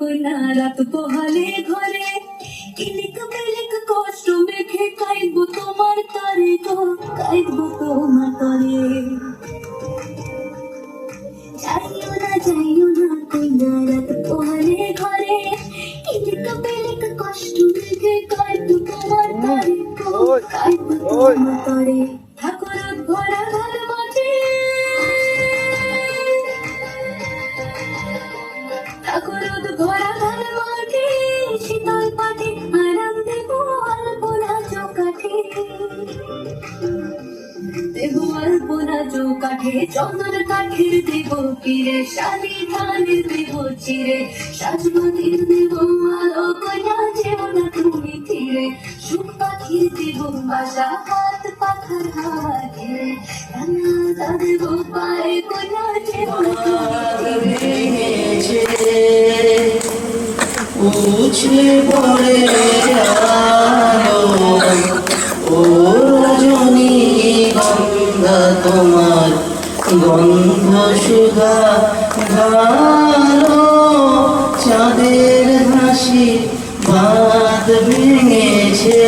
কইনা রাত পোহালে ঘরে ইলিক বিলিক কষ্ট মেখে কাইব তোমার তরে গো কাইব তোমার তরে যাইও না কইনা রাত পোহালে ঘরে ইলিক বিলিক কষ্ট মেখে কাইব তোমার তরে গো কাইব তোমার তরে ঠাকুর ঘোড়া ঘর মাঝে ঠাকুর ঘোড়া ঘর মাঠে শীতল পাঠে আরাম দেব আলপনা চৌকাঠে দেব আলপনা চৌকাঠে চন্দন কাঠের দেব কিরে শালি ধানের দেব চিরে সাজমতির দেব আলো কইয়া যেও না তুমি ফিরে সুখ পাখির দেব বাসা হাত পাখার হাতে রান্না দেব পায়ে কইয়া যেও না তুমি ফিরে উছলে পড়ে আলো ও রজনী গন্ধা তোমার গন্ধ সুধা ভালো চাঁদের হাসি বাদ ভেঙেছে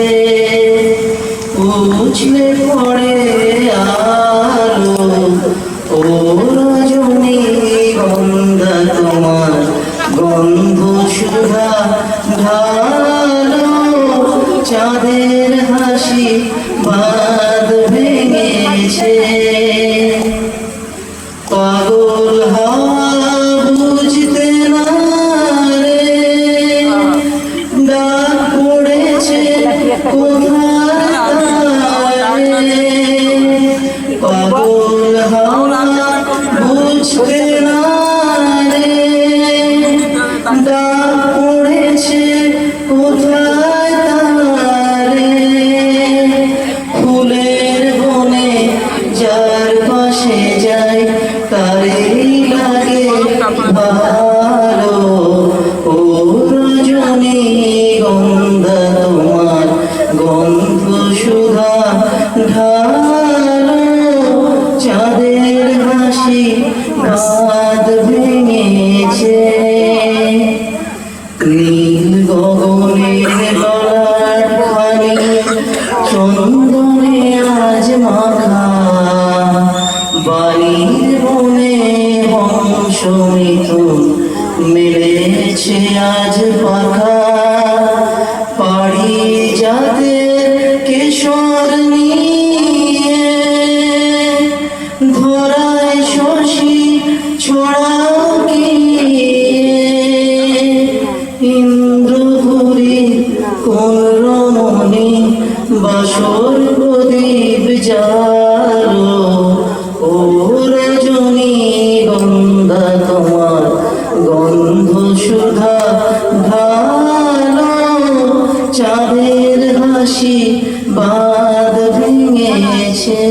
উছলে পড়ে আলো ও রজনী গন্ধা তোমার গন্ধ সুধা ঢালো চাঁদের হাসি বাঁধ ভেঙেছে পাগল হাওয়া বুঝতে না রে ডাক পড়েছে কোথায় পাগল হাওয়া বুঝতে না ডাক পড়েছে কোথায় তারে ফুলের বনে যার পাশে যায় তারেই লাগে ভালো ও রজনী গন্ধা তোমার গন্ধ সুধা ঢালো চাঁদের হাসি বাঁধ ভেঙেছে নীল গগনের গলার পানি চন্দনে আজ মাখা বালির বনে হংস মিথুন মেলেছে আজ পাখা পাড়ি যাদের কেশর নিয়ে ধরায় শশী ছড়াও ইন্দ্রপুরী কোন রমণী বাসর প্রদীপ জালো ও রজনী গন্ধা তোমার গন্ধ সুধা ভালো চাঁদের হাসি বাঁধ ভেঙেছে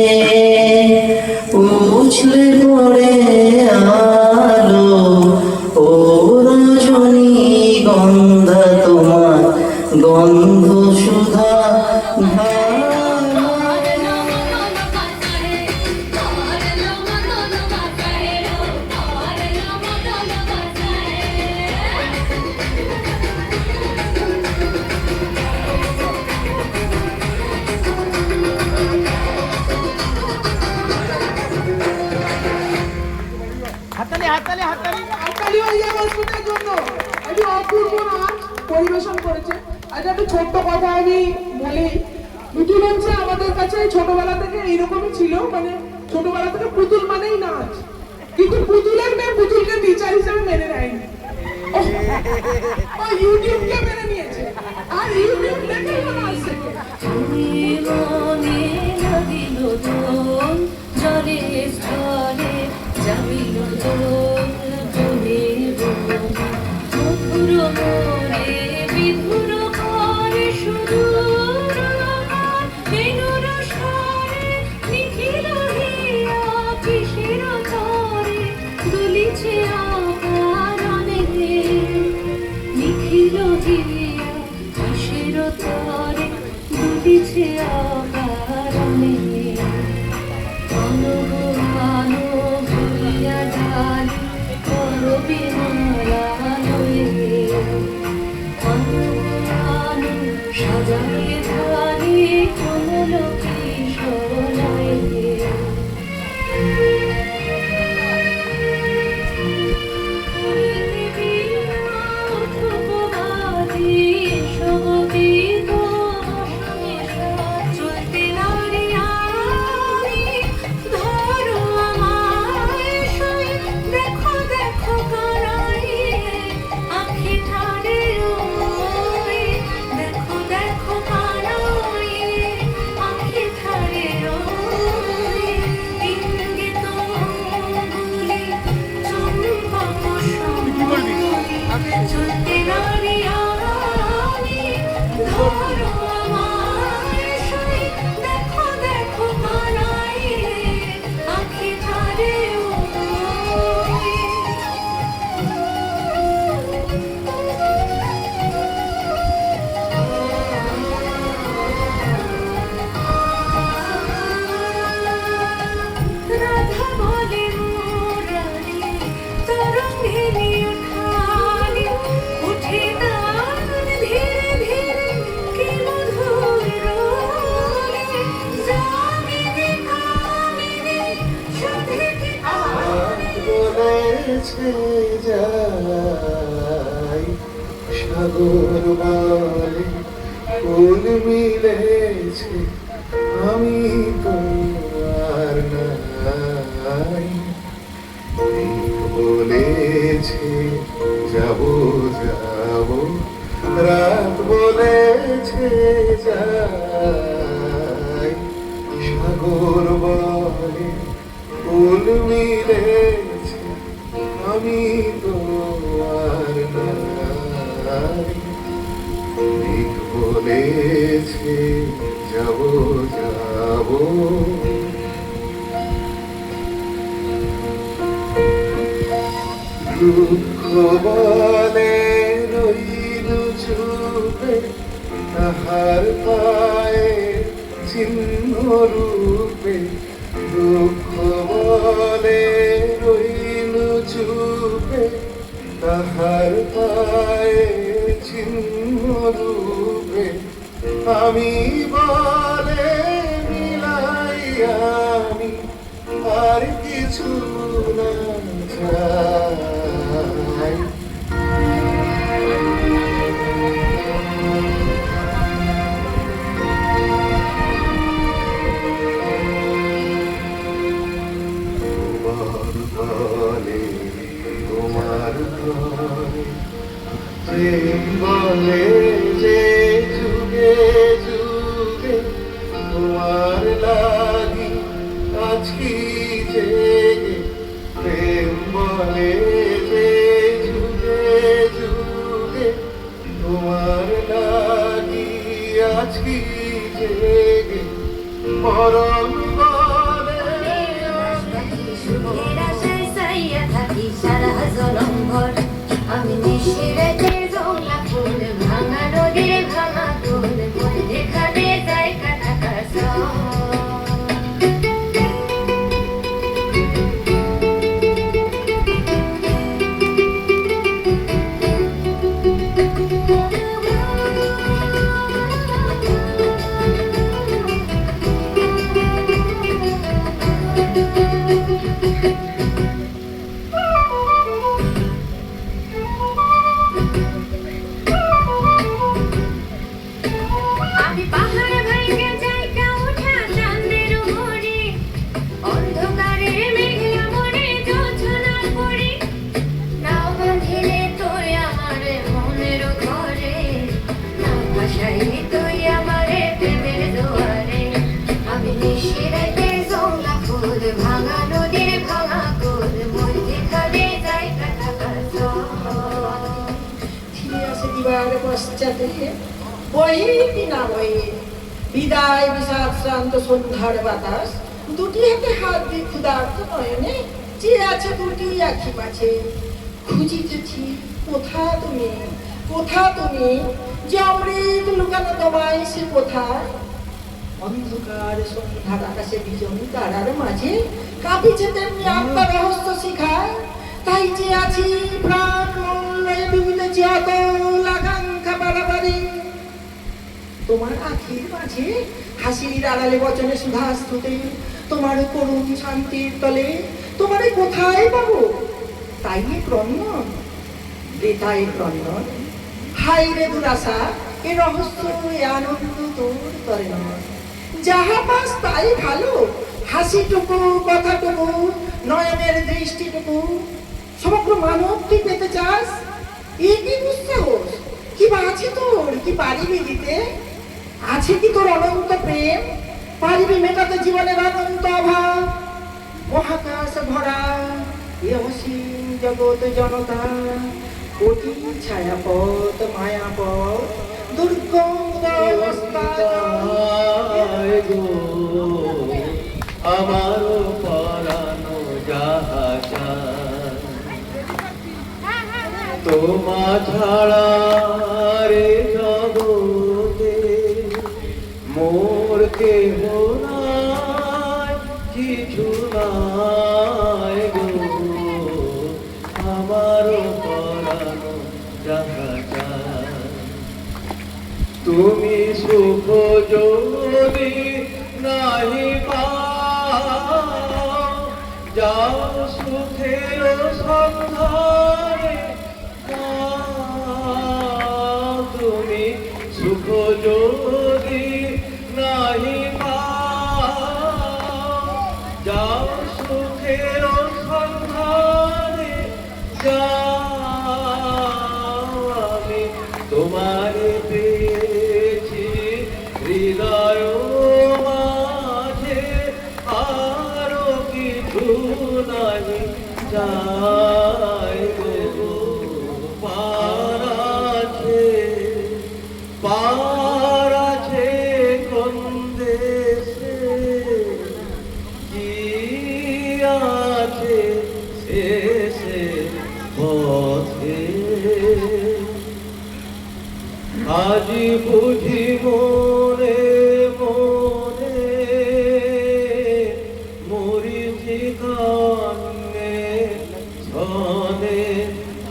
উছলে পড়ে আলো ও রজনী গন্ধা তোমার গন্ধ সুধা পরিবেশন করেছে। আজ একটা ছোট্ট কথা আমি বলি, পুতুল হচ্ছে আমাদের কাছে ছোটবেলা থেকে এইরকমই ছিল, মানে ছোটবেলা থেকে পুতুল মানেই নাচ, কিন্তু পুতুলের মেয়ে পুতুলকে টিচার হিসেবে মেনে নেয়নি, ইউটিউবকে মেনে নিয়েছে আর ইউটিউব দেখে নাচ শেখে। বিমালা মিলেছে যাই সাগর বলে কোন মিলেছে আমি তো আর নাই বলেছে যাব যাব রাত বলেছে যাই সাগর বলে ফুল মিলেছে আমি তো আর নাই মেঘ বলেছে যাব যাব দুঃখ বলে রইল চুপে তাহার পায়ে চিহ্ন রূপে দুঃখ বলে রইল চুপে তাহার পায়ে চিহ্ন রূপে আমি বলে মিলাই আমি আর কিছু না চাই তোমার ঘরে প্রেম বলে যে যুগে যুগে তোমার লাগি আছি জেগে প্রেম বলে যে যুগে যুগে তোমার লাগি আছি জেগে মরণ বলে সুখের আশায় চাইয়া থাকি সারা জনমভর আমি নিশিরাতে জংলা ফুল ভাঙা নদীর ভাঙা ফুল মন যেখানে যাই কাটাকার আমি পাহাড় ভাঙা জায়গা উঠা চাঁদের উপরে অন্ধকারের মেঘলা মনে জোছনার পরি নাও বাঁধিলে তুই আমার মনের ঘরে নাও ভাসাইলে তুই আমার প্রেমের দুয়ারে আমি নিশিরাতে জংলা ফুল ভাঙা নদীর ভাঙা কুল মন যেখানে যাই কাটাকার ফিরে আসে দিবার পশ্চাতে বহি না বহি বিদায় বিষাদ শ্রান্ত সন্ধ্যার বাতাস দুটি হাতে হাত দিয়ে ক্ষুধার্ত নয়নে যে আছে দুটি আখি মাঝে খুঁজিতেছি কোথা তুমি যে অমৃত লুকানো তোমায় সে কোথায় অন্ধকার সন্ধ্যার আকাশে বিজন তারার মাঝে কাঁপিছে তেমনি আত্মার রহস্য শিখায় তাই যে আছি প্রাণ মূল্যে ডুবিতেছি অতল আকাঙ্ক্ষা বাড়াবাড়ি তোমার আখির মাঝে হাসির আড়ালে বচনে সুধাস্তুতে তোমার করুণ শান্তির তলে তোমারে কোথায় পাবো তাই ক্রন্দন তাই ক্রন্দন হাই রে দুরাশা এ রহস্য এ আনন্দ তোর তরে নয় যাহা পাস তাই ভালো হাসিটুকু কথাটুকু নয়নের দৃষ্টিটুকু সমগ্র মানব তুই পেতে চাস এ কি দুঃসাহস কি বা আছে তোর কি পারিবি দিতে আছে কি তোর অনন্ত প্রেম পারিবি মেটাতে জীবনের অনন্ত অভাব মহাকাশ ভরা এ অসীম জগৎ জনতা কোটি ছায়াপথ মায়াপথ দুর্গম অবস্থা আমার পরানো যাহা চায় তোমা ছাড়া রে জগতে মোর কেহ নাই কিছু নাই গো আমার পরানো যাহা চায় তুমি সুখ যদি নাহি পাও যাও সুখের সন্ধানে যাও তুমি, সুখ যদি নাহি পাও, যাও সুখের সন্ধানে যাও, আমি তোমারে পেয়েছি হৃদয় মাঝে, আরো কিছু নাহি চাই গো। পার আছে কোন দেশে, কি আছে শেষে পথে, আজি বুঝি মনে মনে মরিচি কান্নে ছনে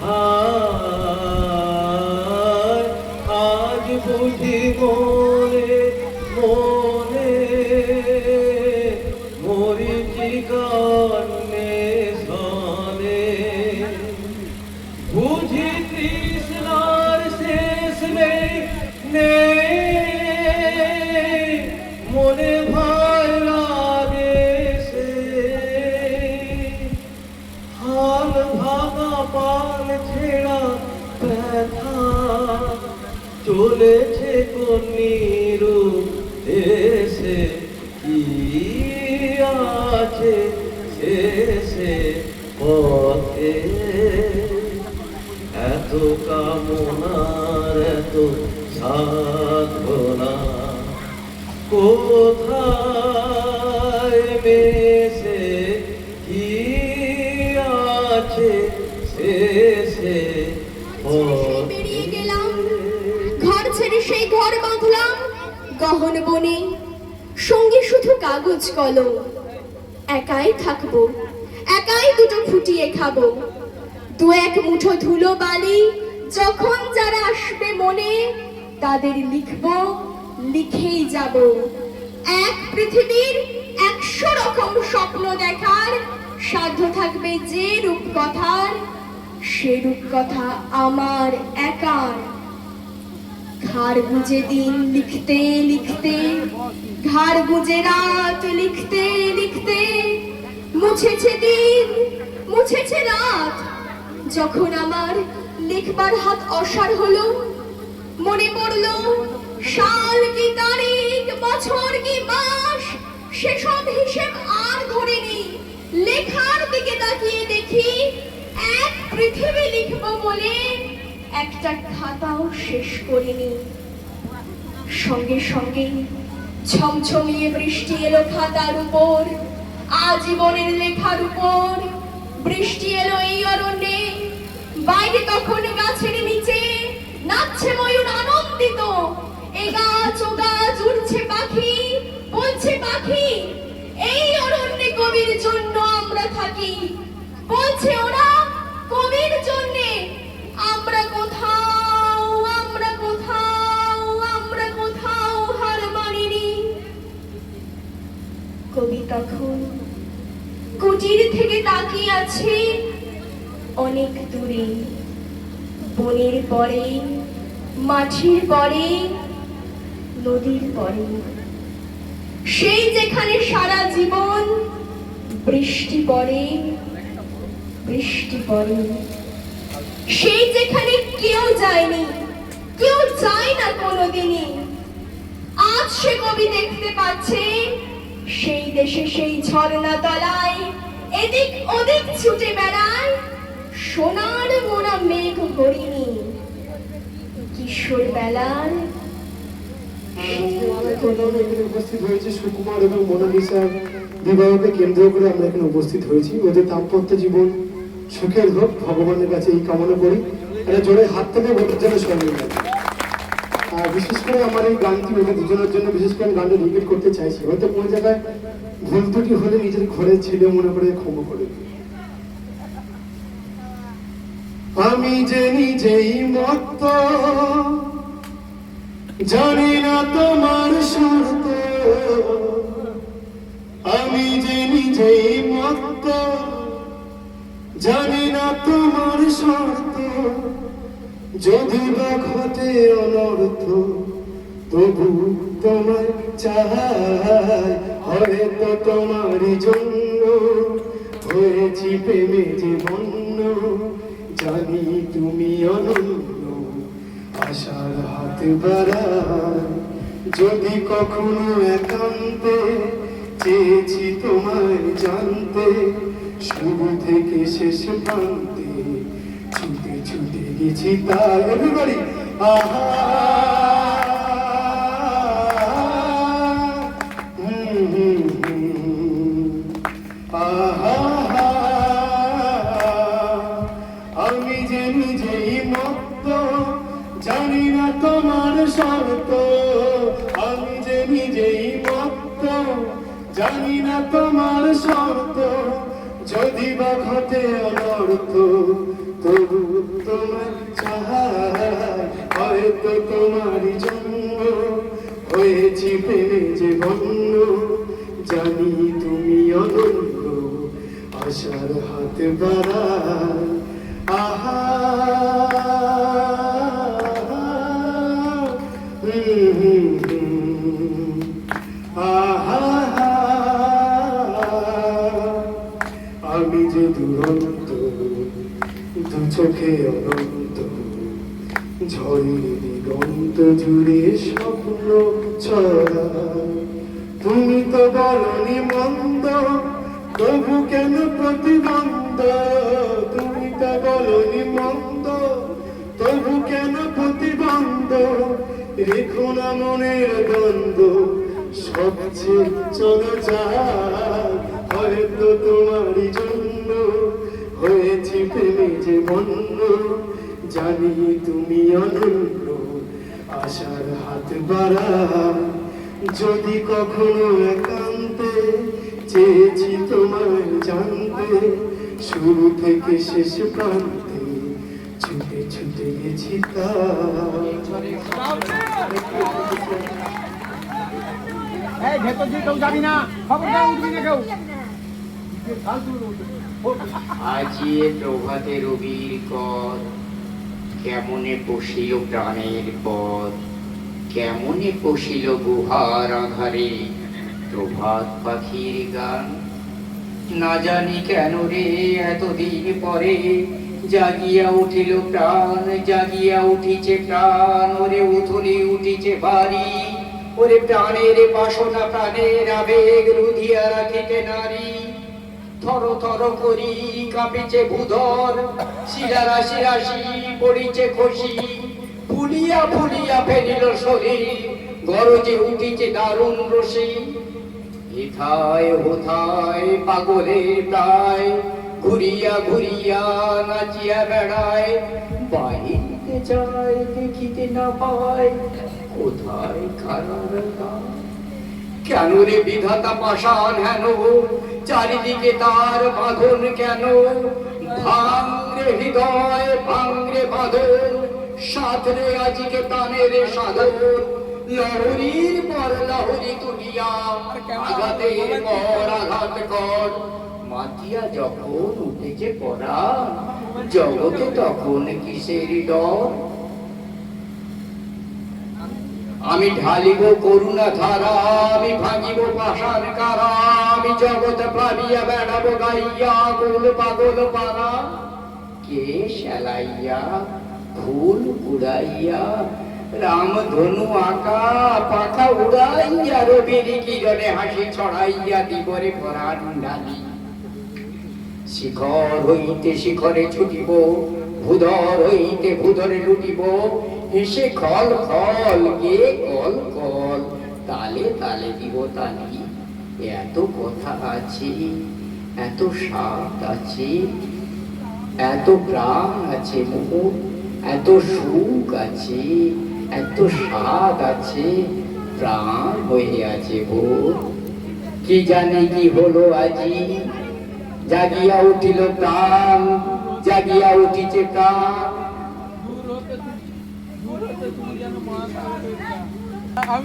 হায়, আজ বুঝি মনে মনে মরিচি কান্নে ছনে, বুঝি তৃষ্ণার শেষ নেই মনে ভয় লাগে সে, হাল ভাঙা পাল ছেঁড়া ব্যথা চলেছে কন্নিরু দেশে, কি আছে শেষে পথে, এত কামনার এত সাধনা কোথায় মেশে, কি আছে শেষে বেরিয়ে গেলাম, ঘর ছেড়ে সেই ঘর বাঁধলাম গহন বনে, সঙ্গে শুধু কাগজ কলম, একাই থাকবো, একাই দুটো ফুটিয়ে খাবো, দু এক মুঠো ধুলো বালি যখন যারা আসবে মনে, তাদের লিখবো, লিখেই যাব। এক পৃথিবীর 100 রকম স্বপ্ন দেখার সাধ্য থাকবে যে রূপকথার, সে রূপকথা আমার একার। ঘাড় গুজে দিন লিখতে লিখতে, ঘাড় গুজে রাত লিখতে লিখতে, মুছেছে দিন মুছেছে রাত, যখন আমার লিখবার হাত অসাড় হলো, মনে পড়লো সাল কি তারিখ বছর কি মাস, সেসব হিসেব আর ধরেনি, লেখার দিকে তাকিয়ে দেখি এক পৃথিবী লিখবো বলে একটা খাতাও শেষ করিনি। সঙ্গে সঙ্গে ছমছমিয়ে বৃষ্টি এলো খাতার উপর, আজীবনের লেখার উপর বৃষ্টি এলো এই অরণ্যে। বাইরে তখন গাছের নিচে নাচছে ময়ূর আনন্দিত, এ গাছ ও গাছ উড়ছে পাখি, বলছে পাখি এই অরণ্যে কবির জন্য আমরা থাকি, বলছে ওরা কবির জন্যে, আমরা কোথাও আমরা কোথাও আমরা কোথাও হার মানিনি। কবি তখন কুটির থেকে তাকিয়ে আছে অনেক দূরে, বনের পরে মাঠের পরে নদীর পরে, সেই যেখানে সারা জীবন বৃষ্টি পড়ে বৃষ্টি পড়ে, সেই যেখানে কেউ যায়নি, কেউ যায় না কোনোদিনই, আজ সে কবি দেখতে পাচ্ছে সেই দেশে সেই ঝর্ণা তলায় এদিক ওদিক ছুটে বেড়ায় সোনার মোনা মেঘ হরিণী, কিশোর বেলার উপস্থিত হয়েছে সুকুমার এবং মোনালিসার বিবাহকে কেন্দ্র করে আমরা এখানে উপস্থিত হয়েছি। ওদের দাম্পত্য জীবন সুখের হোক, ভগবানের কাছে এই কামনা করি। এটা জোরে হাত থেকে ওদের জন্য সঙ্গে আর বিশেষ করে আমার এই গানটি ওদের দুজনের জন্য বিশেষ করে আমি গানটা রিপিট করতে চাইছি। হয়তো কোনো জায়গায় ভুল ত্রুটি হলে নিজের ঘরের ছেলে মনে করে ক্ষমা করে। আমি যে নিজেই মত্ত, জানি না তোমার শর্ত, আমি যে নিজেই মত্ত, জানি না তোমার শর্ত, যদি বা ঘটে অনর্থ, তবু তোমায় চাই। হয়তো তোমারই জন্য হয়েছি প্রেমে যে বন্য, জানি তুমি অনন্য, আশার হাত বাড়ায়। যদি কখনো একান্তে চেয়েছি তোমায় জানতে, শুরু থেকে শেষ প্রান্তে ছুটে ছুটে গেছি তাই। এভরিবডি আহা আহা, আমি যে নিজেই মত্ত, জানি না তোমার শর্ত। আমি যে নিজেই মত্ত, জানি না তোমার শর্ত, যদি বা ঘটে অনর্থ, তবু তোমার চাই। হয়তো তোমারই জন্য হয়েছি প্রেমে যে বন্য, জানি তুমি অনন্য, আশার হাত বাড়ায়। আহা আহা, আমি যে দুরন্ত, দু চোখে অনন্ত, ঝড়ের দিগন্ত জুড়ে স্বপ্ন ছড়ায়। তুমি তো বলনি মন্দ, তবু কেন প্রতিবন্ধ? তুমি তো বলনি মন্দ, তবু কেন প্রতিবন্ধ? রেখো না মনের দ্বন্দ্ব, সবচেয়ে চলে যায়। হয়তো তোমারই জন্য হয়েছি প্রেমে যে বন্য, জানি তুমি অনন্য, আশার হাত বাড়ায়। যদি কখনো একান্তে চেয়েছি তোমায় জানতে, শুরু থেকে শেষ প্রান্তে ছুটে ছুটে গেছি তাই। এই ভেতর দিয়ে কেউ যাবি না, খবরদার উঠবি না কেউ। আজি প্রভাতে রবির কর, কেমনে পশিল প্রাণের পথ, কেমনে পশিল গুহার আধারে প্রভাত পাখির গান। না জানি কেন রে এতদিন পরে জাগিয়া উঠিল প্রাণ, জাগিয়া উঠিছে প্রাণ। ওরে উথলি উঠিছে ভারী, ওরে প্রাণের বাসনা প্রাণের আবেগ রুধিয়া রাখিতে নারী। থর থর করি কাঁপিছে ভূধর, শিরা রাশি রাশি পড়িছে খসি। ফুলিয়া ফুলিয়া ফেলিল শরীর, গরজে উঠিছে দারুণ রসি। হেথায় হোথায় পাগলের প্রায়, ঘুরিয়া ঘুরিয়া নাচিয়া বেড়ায়। বাহিতে যায় দেখিতে না পায়, কোথায় খারাপ গান। কেন রে বিধাতা পাষাণ হেন, চারিদিকে তার বাঁধন কেন? ভাঙরে হৃদয় ভাঙরে বাঁধন, সাথরে আজকে তানের সাধন। লহরীর পর লহরী তুলিয়া আঘাতের পর আঘাত কর। মাতিয়া যখন উঠেছে পড়া, জগতে তখন কিসের ডর? আমি ঢালিব করুণা ধারা, আমি ভাঙিব পাষাণ কারা। আমি জগৎ প্লাবিয়া বেড়াবো গাইয়া কুল পাগল পারা। কে শালাইয়া ফুল উড়াইয়া, রাম ধনু আঁকা পাখা উড়াইয়া। রবির কিরণে হাসি ছড়াইয়া দিবরে পরাণ ডালি। শিখর হইতে শিখরে ছুটিব, ভূধর হইতে ভূধরে লুটিব। হেসে খল খল কে কল কল, তালে তালে দিব তালি। এত কথা আছে, এত স্বাদ আছে, এত প্রাণ আছে মোর, এত সুখ আছে, এত স্বাদ আছে, প্রাণ হয়ে আছে ভোর। কি জানি কি হলো আজি, জাগিয়া উঠিল প্রাণ, জাগিয়া উঠিছে প্রাণ।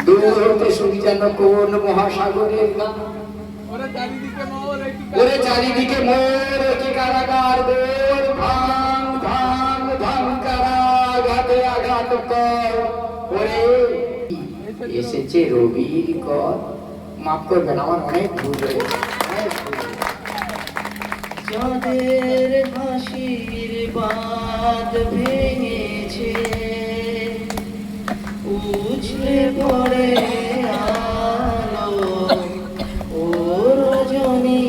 দূর হতে শুনি যেন কোন মহাসাগরের গান। ওরে চারিদিকে মোর কি কারাগার গো, এসেছে রবির কর। মাফ করবেন, আমার অনেক ভুল হয়েছে, অনেক ভুল হয়েছে। চাঁদের হাসির বাঁধ ভেঙেছে, উছলে পড়ে আলো, ও রজনী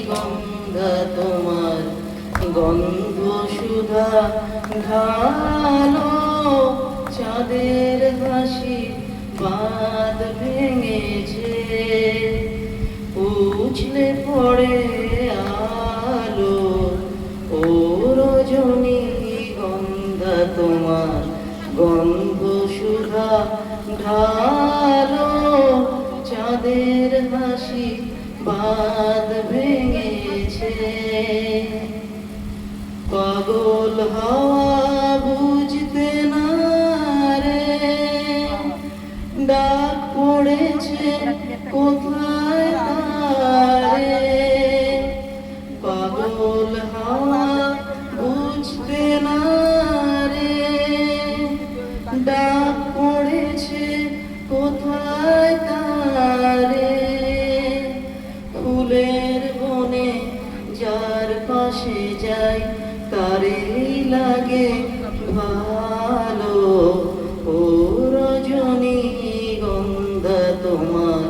গন্ধা তোমার গন্ধ সুধা ঢালো। চাঁদের হাসি বাঁধ ভেঙেছে, উছলে পড়ে আলো, ও রজনী গন্ধা তোমার গন্ধ সুধা ঢালো। চাঁদের হাসি বাঁধ ভেঙেছে, পাগল হাওয়া বুঝতে না রে, ডাক পড়েছে কোথায় তারে। পাগল হাওয়া বুঝতে না রে, ডাক পড়েছে কোথায় তারে। ফুলের বনে যার পাশে যাই, তারে লাগে ভালো, ও রজনী গন্ধা তোমার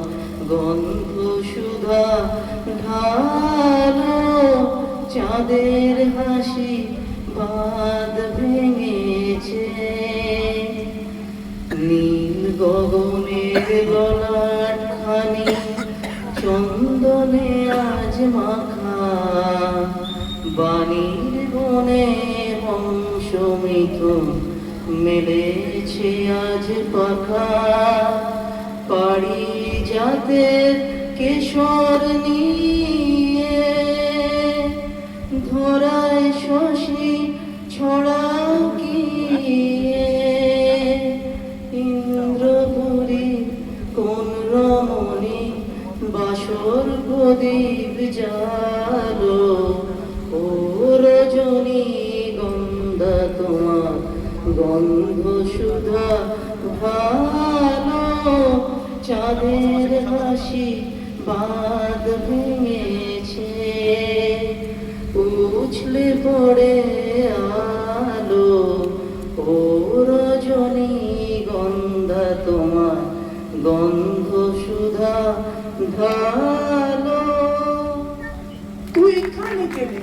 গন্ধ সুধা ঢালো। চাঁদের হাসি বাঁধ ভেঙেছে, নীল গগনের ললাট খানি চন্দনে আজ মাখা। বাণীর বনে হংস মিথুন মেলেছে আজ পাখা। পাড়ি জাতের কেশর নিয়ে ধরায় শশী ছড়াও গিয়ে। ইন্দ্রপুরী কোন রমণী বাসর প্রদীপ জালো, ও রজনী গন্ধা তোমার গন্ধ সুধা ভালো। চাঁদের হাসি বাঁধ ভেঙেছে, উছলে পড়ে আলো, ও রজনী গন্ধা তোমার গন্ধ সুধা ঢালো। তুই এখানে কেনে?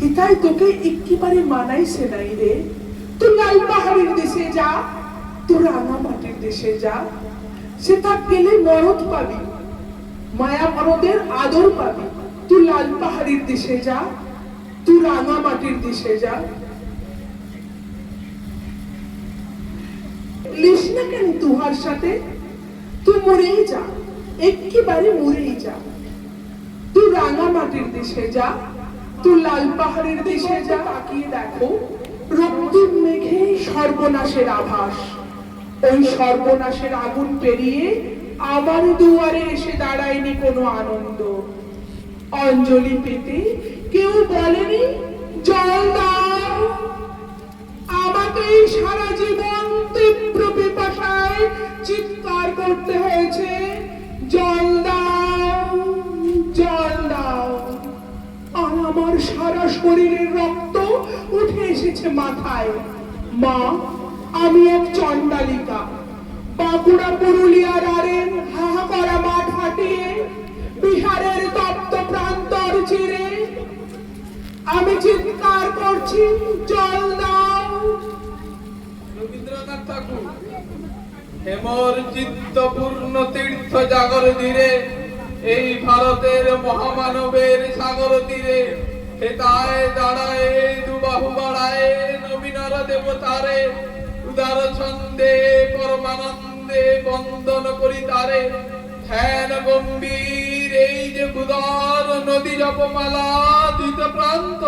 এটাই তোকে একেবারে মানাইছে নাই রে। তুই লাল পাহাড়ের দেশে যা, তুই রাঙামাটির দেশে যা, সেটা গেলে মরদ পাবি, মায়া মরদের আদর পাবি। তুই লাল পাহাড়ের দেশে যা, তুই রাঙামাটির দেশে যা। লিস না কেন তুহার সাথে? তুই মরেই যা, একেবারে মরেই যা। তুই রাঙামাটির দেশে যা, তুই লাল পাহাড়ের দেশে যা। তাকিয়ে দেখো, রক্তিম মেঘে সর্বনাশের আভাস। ওই সর্বনাশের আগুন পেরিয়ে আমার দুয়ারে এসে দাঁড়ায়নি কোনো আনন্দ। অঞ্জলি পেতে কেউ বলেনি জল দাও। আমাকে সারা জীবন তীব্র পিপাসায় চিৎকার করতে হয়েছে, জল দাও, জল দাও। আর আমার সারা শরীরের রক্ত উঠে এসেছে মাথায়। মা, আমি এক চণ্ডালিকা। বাঁকুড়া পুরুলিয়ার আরেন হাহাকারা মাঠ হাঁটিয়ে, বিহারের তপ্ত প্রান্তর চিরে আমি চিৎকার করছি, জল দাও। রবীন্দ্রনাথ ঠাকুর। হেমর চিত্তপূর্ণ তীর্থ জাগর ধীরে, এই ভারতের মহামানবের সাগর তীরে। হেতায় দাঁড়ায় দুবাহু বাড়ায় নবীনর দেবতারে, উদার ছন্দে পরমানন্দে বন্দন করি তারে। ধ্যান গম্ভীর এই যে গুদার নদী জপমালা দ্বিত প্রান্ত,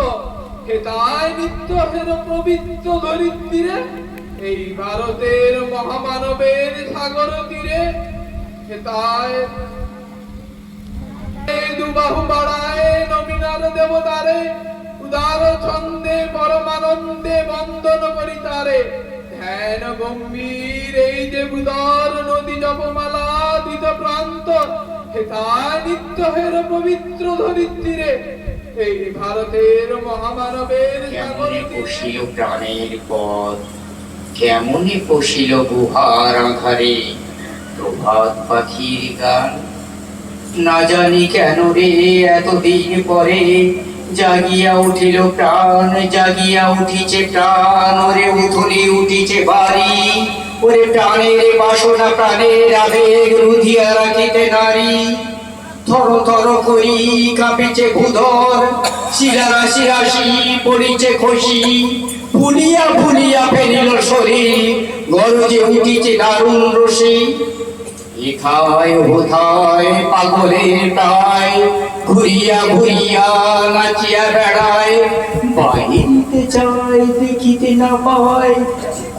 হেতায় নিত্য হের পবিত্র ধরিত্রীরে, এই ভারতের মহামানবের সাগর তীরে। হেতায় দুবাহু বাড়ায় নবীনার দেবতারে, উদার ছন্দে পরমানন্দে বন্দন করি তারে। ধ্যান গম্ভীর এই দেবুদার নদী জপমালা দিত প্রান্ত হেতা নিত্য হের পবিত্র ধরিত্রীরে এই ভারতের মহামানবের কেমনে পশিল প্রাণের পথ, কেমনে পশিল গুহার আধারে প্রভাত পাখির গান। না জানি কেন রে এতদিন পরে জাগিয়া উঠিল প্রাণ, জাগিয়া উঠিছে প্রাণ, ওরে উথলি উঠিছে বাড়ি, ওরে প্রাণের বাসনা প্রাণের আবেগ রুধিয়া রাখিতে নারী। থর থর করি কাঁপিছে ভূধর, শিলা রাশি রাশি পড়িছে খসি, ফুলিয়া ফুলিয়া ফেলিল শরীর, গরজে উঠিছে দারুণ রসি। এথায় হোথায় পাগলের প্রায় ঘুরিয়া ঘুরিয়া নাচিয়া বেড়ায়, বাহিতে চায় দেখিতে না পায়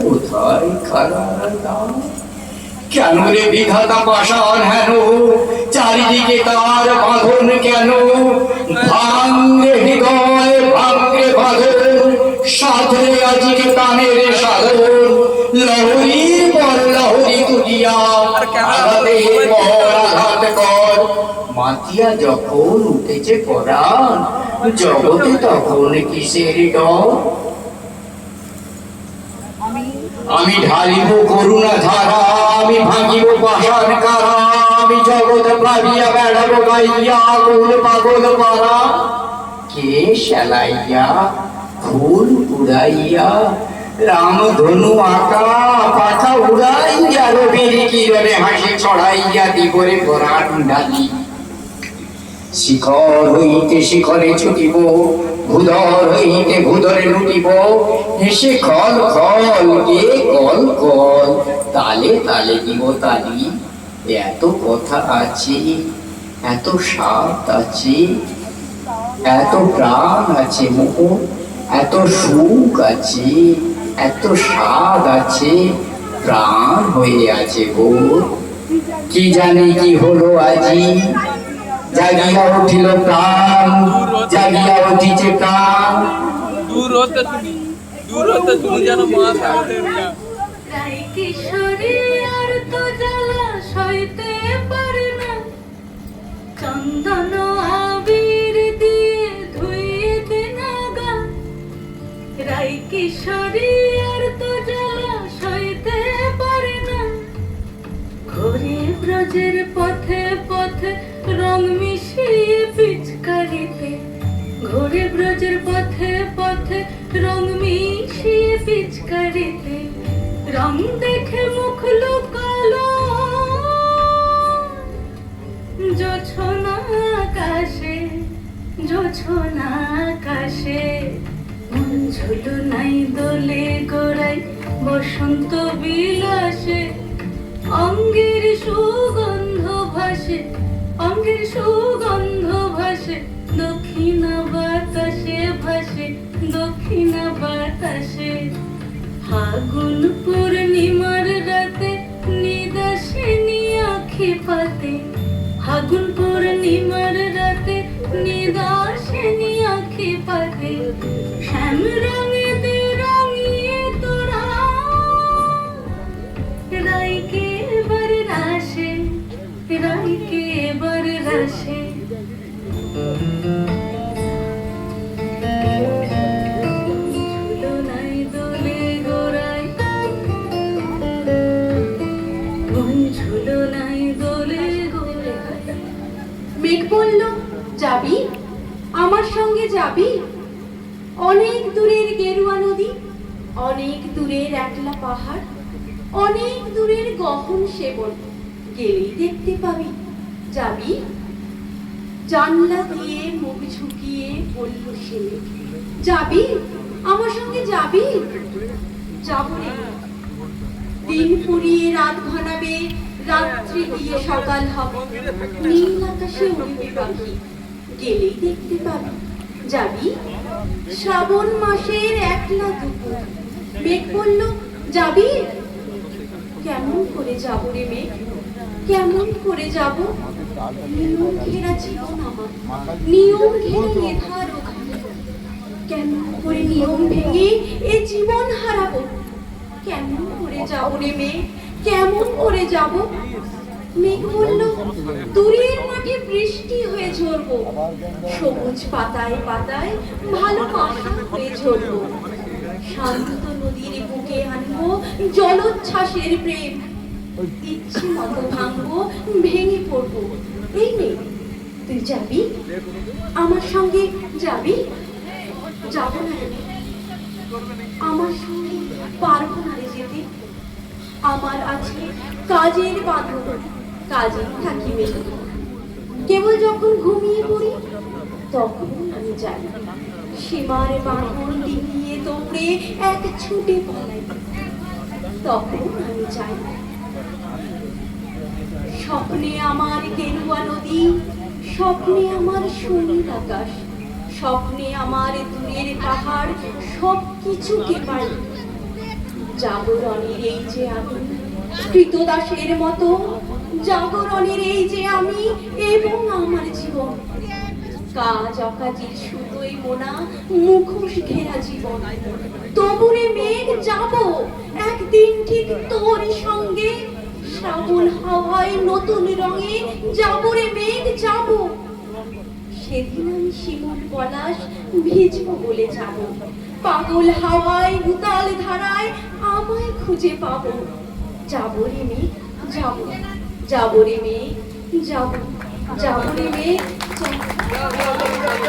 কোথায় খারাপ দাম। কেন রে বিধাতা পাষাণ হেন, চারিদিকে তার বাঁধন কেন? ভাঙে হৃদয় ভাঙে বাঁধন, সাধরে আজকে প্রাণের সাধন। লহরীর পর লহরী তুলিয়া আঘাতের পর আঘাত কর, মাতিয়া যখন উঠেছে পরাণ, জগতে তখন কিসের ডর? আমি ঢালিব করুণা ধারা, আমি ভাঙিব পাষাণ কারা, আমি জগৎ প্লাবিয়া বেড়াবো গাইয়া কুল পাগল পারা। কে শালাইয়া ফুল উড়াইয়া রাম ধনু আঁকা পাখা উড়াইয়া রবির কিরণে হাসি ছড়াইয়া দিবরে পরাণ ডালি। শিখর হইতে শিখরে ছুটিব, ভূধর হইতে ভূধরে লুটিব, হেসে খল খল গে কল কল, তালে তালে দিব তালি। এত কথা আছে, এত স্বাদ আছে, এত প্রাণ আছে মোর, এত সুখ আছে, এত স্বাদ আছে, প্রাণ হয়ে আছে ভোর। কি জানি কি হলো আজি, জাগিয়া উঠিল প্রাণ, জাগিয়া উঠিছে প্রাণ। দূর হতে শুনি যেন মহাসাগরের গান। রাই কিশোরী আর তো জ্বালা সইতে পারে না, চন্দন আবির দিয়ে ধুইয়ে দে না গা। রাই কিশোরী আর তো জ্বালা সইতে পারে না, ঘুরে ব্রজের পথে পথে রং মিশিয়ে পিচকারিতে, ঘুরে ব্রজের পথে পথে রং মিশিয়ে পিচকারিতে। রং দেখে মুখ লুকালো জোছনা আকাশে, জোছনা আকাশে। মন ঝুলো নাই দোলে গোড়াই বসন্ত বিলাসে, অঙ্গের সুগন্ধ ভাসে, অঙ্গের সুগন্ধ ভাসে, দক্ষিণা বাতাসে ভাসে, দক্ষিণা বাতাসে। ফাগুন পূর্ণিমার রাতে নিদাসিনী আঁখি পাতে, ফাগুন পূর্ণিমার রাতে নিদাসিনী আঁখি পাতে। শ্যাম রঙে দে রঙিয়ে তোরা রাইকে এবার রাশে, রাইকে এবার রাশে। ঝুলো নাই দোলে গোড়ায়, মন ঝুলো নাই দোলে গোড়ায়। মেঘ বলল, যাবি আমার সঙ্গে যাবি? অনেক দূরের গেরুয়া নদী, অনেক দূরের একলা পাহাড়, অনেক দূরের গহন সেবন, গেলেই দেখতে পাবি। যাবি? জানলা দিয়ে মুখ ঝুঁকিয়ে বলল সে, যাবি আমার সঙ্গে যাবি? যাবো রে। দিন ফুরিয়ে রাত ঘনাবে, রাত্রি দিয়ে সকাল হবে, নীল আকাশে উড়বে পাখি, গেলেই দেখতে পাবি। যাবি? শ্রাবণ মাসের একলা দুপুর, মেঘ বলল, যাবি? কেমন করে যাব রে মেঘ, কেমন করে যাব? নিয়ম ঘেরা জীবন আমার, নিয়ম ঘেরা মেধার ওখানে, কেমন করে নিয়ম ভেঙে এ জীবন হারাবো? কেমন করে যাব রে মেঘ, কেমন করে যাব? মেঘ বলল, দূরের মাঠে বৃষ্টি হয়ে ঝরবো, সবুজ পাতায় পাতায় ভালোবাসা হয়ে ঝরবো, শান্ত নদীর বুকে আনবো জলোচ্ছ্বাসের প্রেম, ইচ্ছে মতো ভাঙবো, ভেঙে পড়বো। এই মেঘ, তুই যাবি আমার সঙ্গে, যাবি? যাব না রে মেঘ, আমার সঙ্গে পারবো না রে যেতে। আমার আছে কাজের বাঁধন, কাজেই থাকি মেঘ। কেবল যখন ঘুমিয়ে পড়ি তখন আমি যাই, সীমার বাঁধন ডিঙিয়ে দৌড়ে এক ছুটে পালাই, তখন আমি যাই। স্বপ্নে আমার গেরুয়া নদী, স্বপ্নে আমার সোনার আকাশ, স্বপ্নে আমার দূরের পাহাড়, সব কিছুকে পাই। জাগরণের এই যে আমি, কৃতদাসের মতো, জাগরণের এই যে আমি এবং আমার জীবন, কাজ অকাজের সুতোই মোনা মুখোশ ঘেরা জীবন। তবুরে মেঘ, যাব একদিন ঠিক তোর সঙ্গে, শ্রাবণ হাওয়ায় নতুন রঙে যাব রে মেঘ, যাব। সেদিন আমি শিমুল পলাশ ভিজবো বলে যাব, পাগল হাওয়ায় উতাল ধারায় আমায় খুঁজে পাবো। যাব রে মেঘ, যাব, যাব রে মেঘ, যাব, যাব রে মেঘ, যাব।